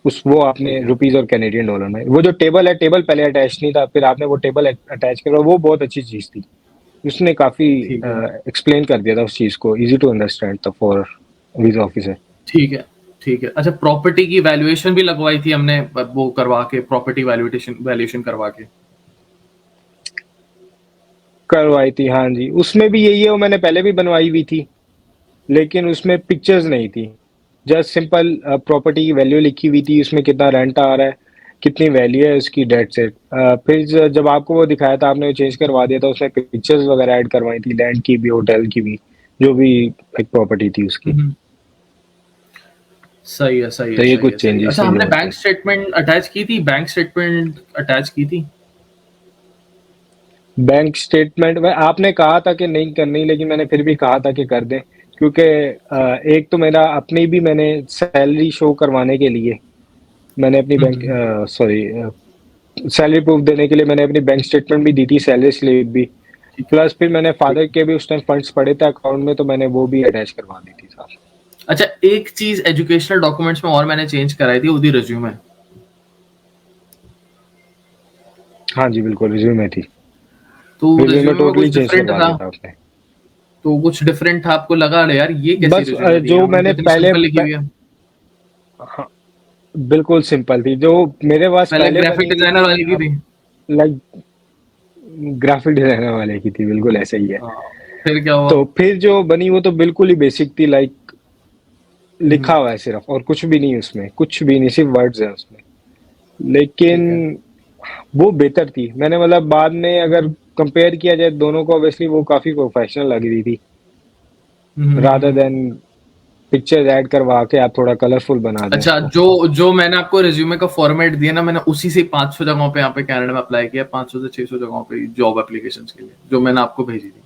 [SPEAKER 2] उस वो आपने
[SPEAKER 1] ठीक है,
[SPEAKER 2] रुपीज और कैनेडियन डॉलर में, वो जो टेबल है, टेबल पहले अटैच नहीं था, फिर आपने वो टेबल अटैच करा, वो बहुत अच्छी चीज थी। उसने काफी
[SPEAKER 1] ठीक है,
[SPEAKER 2] एक्सप्लेन कर दिया था उस चीज को, इजी टू अंडरस्टैंड था फॉर वीजा ऑफिसर।
[SPEAKER 1] ठीक है, ठीक है। अच्छा, प्रॉपर्टी की वैल्यूएशन भी लगवाई थी हमने, वो करवा के, प्रॉपर्टी वैल्यूएशन वैल्यूएशन करवा के।
[SPEAKER 2] करवाई थी, हाँ जी, उसमें भी यही है, वो मैंने पहले भी बनवाई हुई थी, लेकिन उसमें पिक्चर्स नहीं थी, जस्ट सिंपल प्रॉपर्टी की वैल्यू लिखी हुई थी, उसमें कितना रेंट आ रहा है, कितनी वैल्यू है उसकी, डेट से फिर जब आपको वो दिखाया था, आपने चेंज करवा दिया था, उसमें पिक्चर्स वगैरह ऐड करवाई थी, लैंड की भी, होटल की भी, जो भी एक प्रॉपर्टी थी उसकी।
[SPEAKER 1] हम्म, सही है, सही
[SPEAKER 2] तो
[SPEAKER 1] है,
[SPEAKER 2] ये
[SPEAKER 1] सही है,
[SPEAKER 2] कुछ
[SPEAKER 1] सही है।
[SPEAKER 2] चेंजेस
[SPEAKER 1] अच्छा,
[SPEAKER 2] हुए
[SPEAKER 1] हमने
[SPEAKER 2] होते
[SPEAKER 1] बैंक
[SPEAKER 2] हैं।
[SPEAKER 1] स्टेटमेंट अटैच की थी, बैंक स्टेटमेंट अटैच की थी।
[SPEAKER 2] बैंक स्टेटमेंट में आपने कहा था कि नहीं करनी, लेकिन मैंने फिर भी कहा था कि कर दें, क्योंकि एक तो मेरा अपनी भी, मैंने सैलरी शो करवाने के लिए मैंने अपनी बैंक,
[SPEAKER 1] हम्म,
[SPEAKER 2] सॉरी, सैलरी प्रूफ देने के लिए मैंने अपनी बैंक स्टेटमेंट भी दी थी, सैलरी स्लिप भी,
[SPEAKER 1] ठीक है,
[SPEAKER 2] प्लस फिर मैंने
[SPEAKER 1] ठीक
[SPEAKER 2] फादर
[SPEAKER 1] है।
[SPEAKER 2] के भी उस टाइम फंड्स पड़े थे अकाउंट में, तो मैंने वो भी अटैच करवा दी थी साथ।
[SPEAKER 1] अच्छा, एक चीज एजुकेशनल डॉक्यूमेंट्स में और मैंने चेंज कराई थी, वो थी रिज्यूमे।
[SPEAKER 2] हाँ जी, बिल्कुल, रिज्यूमे थी,
[SPEAKER 1] तो
[SPEAKER 2] रिज्यूमे
[SPEAKER 1] रिज्यूमे में
[SPEAKER 2] टोटली
[SPEAKER 1] कुछ
[SPEAKER 2] चेंज
[SPEAKER 1] डिफरेंट
[SPEAKER 2] करवा
[SPEAKER 1] था,
[SPEAKER 2] दिया था आपने।
[SPEAKER 1] तो कुछ डिफरेंट था, आपको लगा अरे यार ये कैसी
[SPEAKER 2] बस
[SPEAKER 1] रिज्यूमे दी है,
[SPEAKER 2] जो
[SPEAKER 1] हमने तो
[SPEAKER 2] मैंने
[SPEAKER 1] इतनी
[SPEAKER 2] पहले
[SPEAKER 1] सिंपल लिखी हुई है।
[SPEAKER 2] हाँ, बिल्कुल सिंपल थी, जो मेरे पास
[SPEAKER 1] पहले
[SPEAKER 2] पहले
[SPEAKER 1] ग्राफिक
[SPEAKER 2] बनी हुई
[SPEAKER 1] डिजाइनर
[SPEAKER 2] थी,
[SPEAKER 1] वाली की
[SPEAKER 2] अब
[SPEAKER 1] थी।
[SPEAKER 2] लाइक ग्राफिक डिजाइनर वाले की थी, बिल्कुल ऐसा ही है।
[SPEAKER 1] हाँ, फिर क्या हुआ?
[SPEAKER 2] तो फिर जो बनी वो तो बिल्कुल ही बेसिक थी, लाइक लिखा
[SPEAKER 1] हम्म,
[SPEAKER 2] हुआ है सिर्फ, और कुछ भी नहीं उसमें, कुछ भी नहीं, सिर्फ वर्ड्स है उसमें,
[SPEAKER 1] ठीक है।
[SPEAKER 2] लेकिन वो बेहतर थी। मैंने मतलब बाद में अगर कंपेयर किया जाए दोनों को, ऑब्वियसली वो काफी प्रोफेशनल लग रही थी, रादर
[SPEAKER 1] हम्म।
[SPEAKER 2] देन पिक्चर्स ऐड करवा के आप थोड़ा कलरफुल बना दें
[SPEAKER 1] अच्छा,
[SPEAKER 2] उसको।
[SPEAKER 1] जो जो मैंने आपको रिज्यूमे का फॉर्मेट दिया ना, मैंने उसी से 500 जगहों पे यहाँ पे कनाडा में अप्लाई किया, 500 से 600 जगहों पे जॉब एप्लीकेशंस के लिए, जो मैंने आपको भेजी थी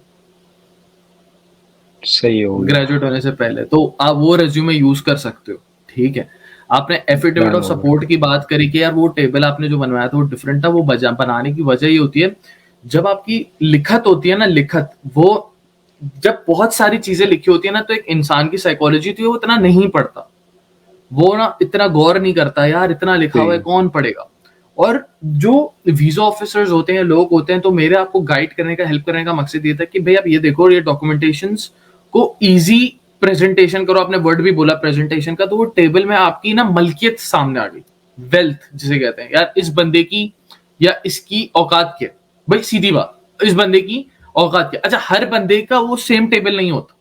[SPEAKER 2] सही हो गया।
[SPEAKER 1] ग्रेजुएट होने से पहले, तो आप वो रिज्यूमे यूज कर सकते हो। ठीक है। आपने एफिडेविट
[SPEAKER 2] डन
[SPEAKER 1] ऑफ
[SPEAKER 2] हो गया।
[SPEAKER 1] सपोर्ट की बात करी कि यार वो टेबल आपने जो बनवाया था वो डिफरेंट था, वो बनाने की वजह ये होती है, जब आपकी लिखत होती है ना, लिखत, वो जब बहुत सारी चीजें लिखी होती है ना, तो एक इंसान की साइकोलॉजी थी, वो इतना नहीं पढ़ता, वो ना इतना गौर नहीं करता, यार इतना लिखा हुआ है
[SPEAKER 2] सही।
[SPEAKER 1] कौन पढ़ेगा। और जो वीजा ऑफिसर्स होते हैं, लोग होते हैं, तो मेरे आपको गाइड करने का, हेल्प करने का मकसद ये था कि भाई आप ये देखो, ये डॉक्यूमेंटेशंस को इजी प्रेजेंटेशन करो। आपने वर्ड भी बोला प्रेजेंटेशन का, तो वो टेबल में आपकी ना मलकियत सामने आ गई, वेल्थ जिसे कहते हैं, यार इस बंदे की या इसकी औकात क्या है। भाई सीधी बात, इस बंदे की औकात क्या। अच्छा, हर बंदे का वो सेम टेबल नहीं होता,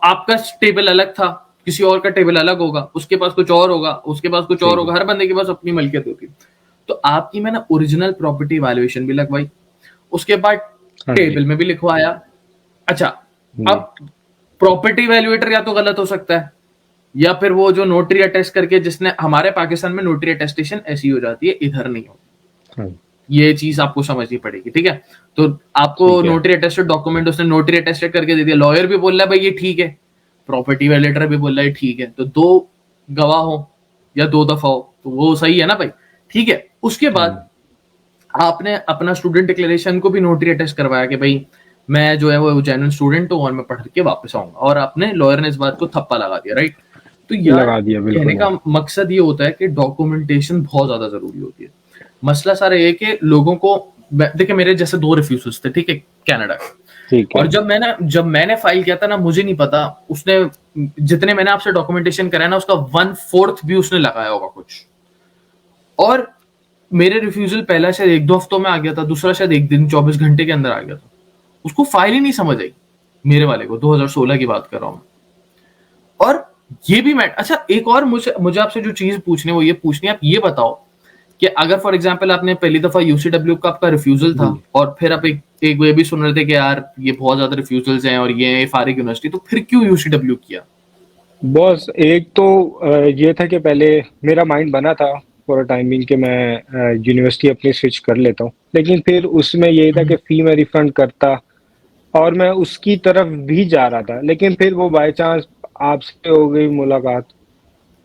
[SPEAKER 1] आपका टेबल अलग था, किसी और का टेबल अलग होगा, उसके पास कुछ और होगा, उसके पास कुछ और
[SPEAKER 2] सही।
[SPEAKER 1] होगा, हर बंदे के पास अपनी मलकियत होती है। तो आपकी मैंने ओरिजिनल प्रॉपर्टी वैल्यूएशन भी लगवाई, उसके बाद
[SPEAKER 2] हाँ जी।
[SPEAKER 1] टेबल में भी लिखवाया। अच्छा,
[SPEAKER 2] जी।
[SPEAKER 1] अब प्रॉपर्टी वैल्यूएटर या तो गलत हो सकता है, या फिर वो जो नोटरी अटेस्ट करके, जिसने हमारे पाकिस्तान में नोटरी अटेस्टेशन ऐसी हो जाती है, इधर नहीं होती,
[SPEAKER 2] हाँ।
[SPEAKER 1] ये चीज आपको समझनी पड़ेगी। ठीक है। तो आपको
[SPEAKER 2] ठीक है।
[SPEAKER 1] नोटरी अटेस्टेड डॉक्यूमेंट उसने नोटरी अटेस्टेड करके दे दिया, लॉयर भी बोल रहा है भाई ये ठीक है, प्रॉपर्टी वैल्यूएटर भी बोल रहा है ठीक है, तो दो गवाह हो या दो दफा हो तो वो सही है ना भाई। ठीक है। उसके
[SPEAKER 2] हाँ
[SPEAKER 1] बाद
[SPEAKER 2] जी।
[SPEAKER 1] आपने अपना स्टूडेंट डिक्लेरेशन को भी नोटरी अटेस्ट करवाया कि भाई मैं जो है वो जेन्युइन स्टूडेंट हूँ और मैं पढ़ के वापस आऊंगा, और आपने लॉयर ने इस बात को थप्पा लगा दिया, राइट। तो यार
[SPEAKER 2] लगा दिया,
[SPEAKER 1] कहने
[SPEAKER 2] बिल्कुल
[SPEAKER 1] का
[SPEAKER 2] है।
[SPEAKER 1] मकसद ये होता है कि डॉक्यूमेंटेशन बहुत ज्यादा जरूरी होती है। मसला सारा ये कि लोगों को, देखिए मेरे जैसे दो रिफ्यूजल्स थे, ठीक है, कनाडा के।
[SPEAKER 2] ठीक है।
[SPEAKER 1] और जब मैंने फाइल किया था ना, मुझे नहीं पता उसने, जितने मैंने आपसे डॉक्यूमेंटेशन कराया ना, उसका 1/4 भी उसने लगाया होगा कुछ। और मेरे रिफ्यूजल पहला शायद 1-2 हफ्तों में आ गया था, दूसरा शायद एक दिन 24 घंटे के अंदर आ गया था। उसको फाइल ही नहीं समझ आई, मेरे वाले को, 2016 की बात कर रहा हूं मैं। और ये भी मैं, अच्छा एक और मुझे मुझे आपसे जो चीज पूछनी है वो ये पूछनी है, आप ये बताओ कि अगर फॉर एग्जांपल आपने पहली दफा यूसीडब्ल्यू का आपका रिफ्यूजल था,
[SPEAKER 2] जी।
[SPEAKER 1] और फिर आप एक ये भी सुन रहे थे कि यार ये बहुत ज्यादा रिफ्यूजल्स हैं और ये फारिग यूनिवर्सिटी, तो फिर क्यों यूसीडब्ल्यू किया?
[SPEAKER 2] बॉस एक तो ये था कि पहले मेरा माइंड बना था फॉर टाइमिंग कि मैं यूनिवर्सिटी अपनी स्विच कर लेता हूँ, लेकिन फिर उसमें यही था कि फी मैं रिफंड करता, और मैं उसकी तरफ भी जा रहा था, लेकिन फिर वो बाय चांस आपसे हो गई मुलाकात,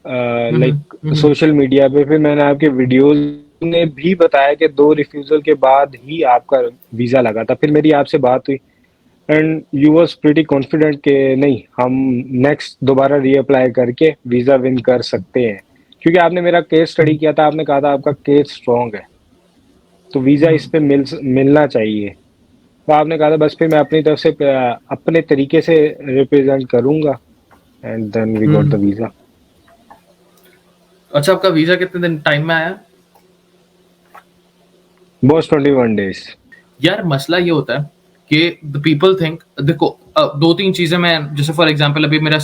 [SPEAKER 2] लाइक
[SPEAKER 1] हम्म।
[SPEAKER 2] सोशल मीडिया पे, फिर मैंने आपके वीडियोस ने भी बताया कि 2 रिफ्यूजल के बाद ही आपका वीजा लगा था, फिर मेरी आपसे बात हुई, and you was pretty confident कि नहीं, हम नेक्स्ट दोबारा रीअप्लाई करके वीज़ा विन कर सकते हैं, क्योंकि आपने मेरा केस स्टडी किया था, आपने कहा था आपका केस स्ट्रॉन्ग है, तो वीज़ा इस पे मिलना चाहिए। तो आपने कहा था बस फिर मैं अपनी तरफ से अपने तरीके से रिप्रेजेंट करूंगा, and then we got the visa.
[SPEAKER 1] अच्छा, आपका वीजा कितने दिन टाइम में आया?
[SPEAKER 2] बस 21 डेज।
[SPEAKER 1] यार मसला ये होता है कि द पीपल थिंक, देखो दो तीन चीजें मैं, जैसे फॉर एग्जांपल अभी मेरा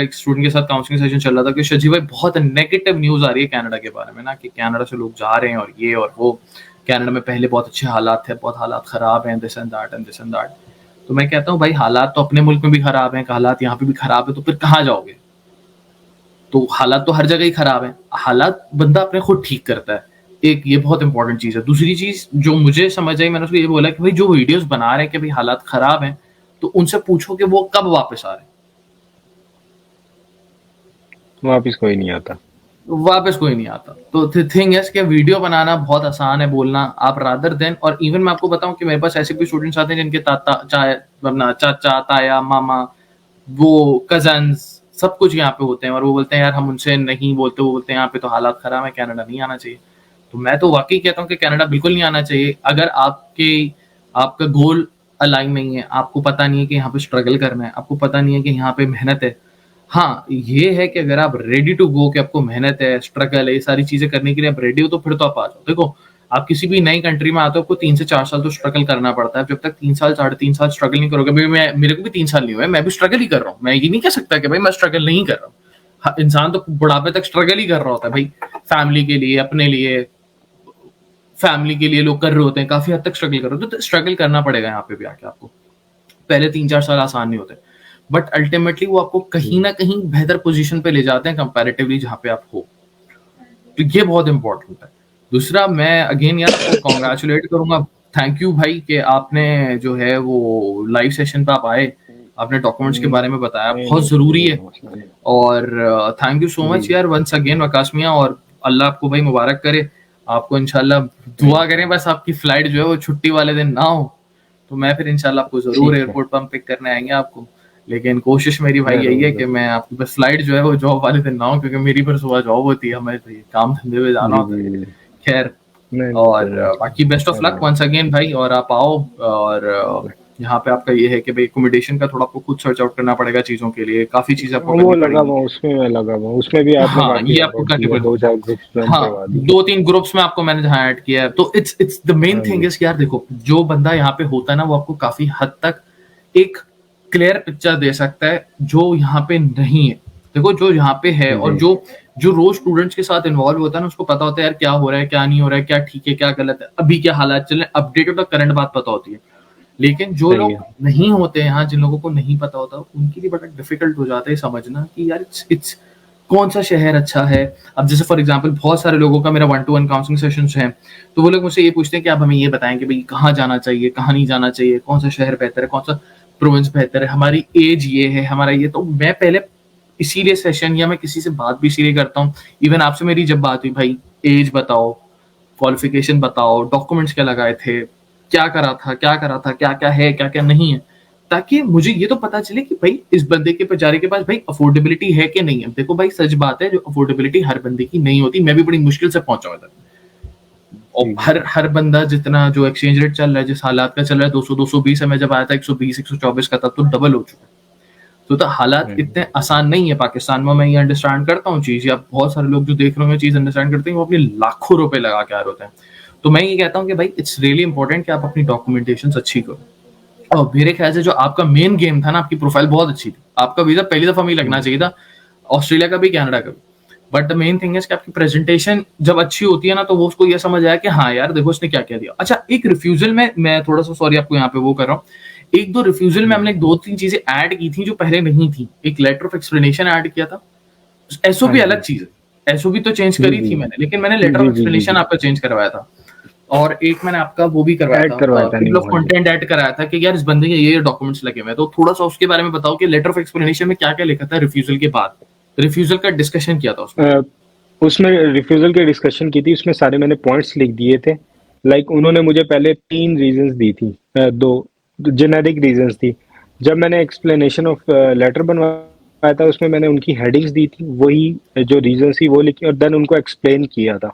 [SPEAKER 1] एक स्टूडेंट के साथ काउंसलिंग सेशन चल रहा था कि शजी भाई बहुत नेगेटिव न्यूज आ रही है कनाडा के बारे में ना, कि कनाडा से लोग जा रहे हैं और ये और वो, कनाडा में पहले बहुत अच्छे हालात थे, बहुत हालात खराब हैं, this and that and this and that. तो मैं कहता हूँ भाई हालात तो अपने मुल्क में भी खराब हैं, हालात यहाँ पे भी खराब है, तो फिर कहाँ जाओगे? तो हालात तो हर जगह ही खराब है, हालात बंदा अपने खुद ठीक करता है। एक ये बहुत इंपॉर्टेंट चीज है। दूसरी चीज जो मुझे समझ आई, मैंने उसको ये बोला कि भाई जो वीडियोस बना रहे हैं कि भाई हालात खराब हैं, तो उनसे पूछो कि वो कब वापस आ रहे हैं।
[SPEAKER 2] वापिस कोई नहीं आता।
[SPEAKER 1] वापस कोई नहीं आता। तो थिंग है कि वीडियो बनाना बहुत आसान है, बोलना आप रादर देन, और इवन मैं आपको बताऊं कि मेरे पास ऐसे भी स्टूडेंट्स आते हैं जिनके चाचा ताया मामा वो कजन्स सब कुछ यहाँ पे होते हैं, और वो बोलते हैं यार हम उनसे नहीं बोलते, वो बोलते हैं यहाँ पे तो हालात खराब है, कनाडा नहीं आना चाहिए। तो मैं तो वाकई कहता हूँ कि कनाडा बिल्कुल नहीं आना चाहिए अगर आपका गोल अलाइन नहीं है, आपको पता नहीं है कि यहाँ पे स्ट्रगल करना है, आपको पता नहीं है कि यहाँ पे मेहनत है। हाँ ये है कि अगर आप रेडी टू गो, कि आपको मेहनत है, स्ट्रगल है, ये सारी चीजें करने के लिए आप रेडी हो, तो फिर तो आप आ जाओ। देखो आप किसी भी नई कंट्री में आते हो, आपको 3 से 4 साल तो स्ट्रगल करना पड़ता है। जब तक 3 साल 3.5 साल स्ट्रगल नहीं करोगे, मेरे को भी 3 साल नहीं हुआ है, मैं भी स्ट्रगल ही कर रहा हूँ। मैं ये नहीं कह सकता कि भाई मैं स्ट्रगल नहीं कर रहा हूँ। हाँ, इंसान तो बुढ़ापे तक स्ट्रगल ही कर रहा होता है भाई, फैमिली के लिए, अपने लिए, फैमिली के लिए लोग कर रहे होते हैं, काफी हद तक स्ट्रगल कर रहे होते हैं। तो स्ट्रगल करना पड़ेगा यहाँ पे भी आके आपको। पहले 3-4 साल आसान नहीं होते, बट अल्टीमेटली वो आपको कहीं ना कहीं बेहतर पोजीशन पे ले जाते हैं कंपैरेटिवली जहां पे आप हो। तो ये बहुत इंपॉर्टेंट है। दूसरा मैं अगेन यार आपको कॉन्ग्रेचुलेट करूंगा, थैंक यू भाई कि आपने जो है वो लाइव सेशन पे आप आए, आपने डॉक्यूमेंट्स के बारे में बताया, बहुत जरूरी है। और थैंक यू सो मच यार वंस अगेन वकास मियां, और अल्लाह आपको भाई मुबारक करे, आपको इंशाल्लाह दुआ करें बस आपकी फ्लाइट जो है वो छुट्टी वाले दिन ना हो, तो मैं फिर इंशाल्लाह आपको जरूर एयरपोर्ट पर हम पिक करने आएंगे आपको। लेकिन कोशिश मेरी भाई यही है कि मैं आपकी बस फ्लाइट जो है वो जॉब वाले दिन ना हो, क्योंकि मेरी पर सुबह जॉब होती है, हमें काम धंधे पे जाना होता है। खैर, और बाकी best of luck once again भाई, और आप आओ। और यहाँ पे आपका ये है कि भाई एकोमोडेशन का थोड़ा आपको खुद सर्च आउट करना पड़ेगा चीजों के लिए, काफी चीजें आपको
[SPEAKER 2] वो
[SPEAKER 1] करनी
[SPEAKER 2] लगा
[SPEAKER 1] पड़ेंगी।
[SPEAKER 2] हुआ उसमें, मैं लगा हुआ उसमें भी, आपने
[SPEAKER 1] हाँ
[SPEAKER 2] काफी
[SPEAKER 1] ये आपको
[SPEAKER 2] एफर्ट
[SPEAKER 1] करनी
[SPEAKER 2] दिया,
[SPEAKER 1] पड़ेगी।
[SPEAKER 2] 2-4 ग्रुप्स ज्वाइन करवा
[SPEAKER 1] हाँ
[SPEAKER 2] दिए।
[SPEAKER 1] 2-3 ग्रुप्स में आपको मैंने जहाँ ऐड किया है, तो इट्स द मेन
[SPEAKER 2] हाँ
[SPEAKER 1] थिंग
[SPEAKER 2] जी।
[SPEAKER 1] इज यार देखो, जो बंदा यहाँ पे होता है ना वो आपको काफी हद तक एक क्लियर पिक्चर दे सकता है जो यहाँ पे नहीं है। देखो जो यहाँ पे है, और जो जो रोज स्टूडेंट्स के साथ इन्वॉल्व होता है ना, उसको पता होता है यार क्या हो रहा है, क्या नहीं हो रहा है, क्या ठीक है, क्या गलत है, अभी क्या हालात चल रहे हैं, अपडेटेड और करंट बात पता होती है। लेकिन जो
[SPEAKER 2] सही
[SPEAKER 1] लोग
[SPEAKER 2] है।
[SPEAKER 1] नहीं होते हैं यहाँ, जिन लोगों को नहीं पता होता, उनके लिए बड़ा डिफिकल्ट हो जाता है समझना कि यार इट्स कौन सा शहर अच्छा है। अब जैसे फॉर एग्जांपल बहुत सारे लोगों का मेरा 1-to-1 काउंसलिंग सेशंस हैं, तो वो लोग मुझसे ये पूछते हैं कि आप हमें ये बताएं कि भाई कहाँ जाना चाहिए, कहाँ नहीं जाना चाहिए, कौन सा शहर बेहतर है, कौन सा प्रोविंस बेहतर है, हमारी एज ये है, हमारा ये। तो मैं पहले इसीलिए सेशन, या मैं किसी से बात भी इसीलिए करता हूँ, इवन आपसे मेरी जब बात हुई भाई, एज बताओ, क्वालिफिकेशन बताओ, डॉक्यूमेंट्स क्या लगाए थे, क्या करा था, क्या करा था, क्या क्या है, क्या क्या नहीं है, ताकि मुझे ये तो पता चले कि भाई इस बंदे के बेचारे के पास भाई अफोर्डेबिलिटी है कि नहीं है। देखो भाई सच बात है, जो अफोर्डेबिलिटी हर बंदे की नहीं होती, मैं भी बड़ी मुश्किल से पहुंचा हूं तक। और हर बंदा जितना जो एक्सचेंज रेट चल रहा है, जिस हालात का चल रहा है, 200-220 है, मैं जब आया था 120-124 का था, तो डबल हो चुका है। तो हालात इतने आसान नहीं है पाकिस्तान में। मैं ये अंडरस्टैंड करता हूँ चीज, या बहुत सारे लोग जो देख रहे होंगे चीज अंडरस्टैंड करते हैं, वो अपने लाखों रुपए लगा के आ रहे होते हैं। तो मैं ये कहता हूँ कि भाई इट्स रियली इंपॉर्टेंट कि आप अपनी डॉक्यूमेंटेशन अच्छी करो। और मेरे ख्याल से जो आपका मेन गेम था ना, आपकी प्रोफाइल बहुत अच्छी थी, आपका वीजा पहली दफा में ही लगना चाहिए था, ऑस्ट्रेलिया का भी, कनाडा का भी। But the main thing is कि आपकी प्रेजेंटेशन जब अच्छी होती है ना, तो वो उसको ये समझ आया कि हाँ यार देखो उसने क्या क्या दिया। अच्छा, एक रिफ्यूजल में मैं थोड़ा सा सॉरी आपको यहाँ पे वो कर रहा हूँ, 1-2 रिफ्यूजल में हमने 2-3 चीजें ऐड की थी जो पहले नहीं थी। एक लेटर ऑफ एक्सप्लेनेशन ऐड किया था, एसओपी अलग चीज है, एसओपी तो चेंज करी थी मैंने, लेकिन मैंने लेटर ऑफ एक्सप्लेनेशन आपका चेंज करवाया था। और एक मैंने आपका वो भी करवाया था, टेबल ऑफ कंटेंट ऐड कराया था कि यार इस बंदे के ये डॉक्यूमेंट्स लगे हुए हैं। तो थोड़ा सा उसके बारे में बताओ कि लेटर ऑफ एक्सप्लेनेशन में क्या क्या लिखा था रिफ्यूजल के बाद, रिफ्यूजल का डिस्कशन किया था
[SPEAKER 2] उसमें रिफ्यूजल की डिस्कशन की थी, उसमें सारे मैंने पॉइंट्स लिख दिए थे। लाइक उन्होंने मुझे पहले 3 रीजंस दी थी, दो जेनेरिक रीजंस थी। जब मैंने एक्सप्लेनेशन ऑफ लेटर बनवाया था, उसमें मैंने उनकी हेडिंग्स दी थी, वही जो रीजन थी वो लिखी और देन उनको एक्सप्लेन किया था।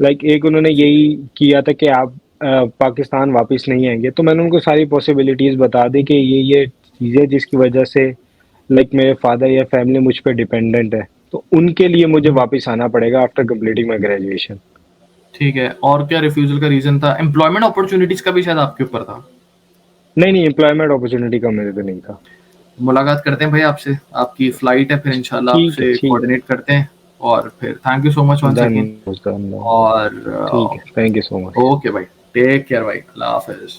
[SPEAKER 2] लाइक एक उन्होंने यही किया था कि आप पाकिस्तान वापस नहीं आएंगे, तो मैंने उनको सारी पॉसिबिलिटीज बता दी कि ये चीज़ें जिसकी वजह से लाइक मेरे फादर या फैमिली मुझ पे डिपेंडेंट है, तो उनके लिए मुझे वापस आना पड़ेगा आफ्टर कंप्लीटिंग माई ग्रेजुएशन।
[SPEAKER 1] ठीक है, और क्या रिफ्यूजल का रीजन था? एम्प्लॉयमेंट अपॉर्चुनिटीज का भी शायद आपके ऊपर था।
[SPEAKER 2] नहीं नहीं, एम्प्लॉयमेंट अपॉर्चुनिटी का मेरे पे नहीं था।
[SPEAKER 1] मुलाकात करते हैं भाई आपसे, आपकी फ्लाइट है, फिर इंशाल्लाह
[SPEAKER 2] ठीक है,
[SPEAKER 1] आपसे
[SPEAKER 2] ठीक है।
[SPEAKER 1] कोऑर्डिनेट करते हैं। और फिर thank you so much once
[SPEAKER 2] done,
[SPEAKER 1] again.
[SPEAKER 2] Done.
[SPEAKER 1] और
[SPEAKER 2] ठीक है, thank you so much.
[SPEAKER 1] Okay भाई, टेक केयर भाई, अल्लाह हाफिज।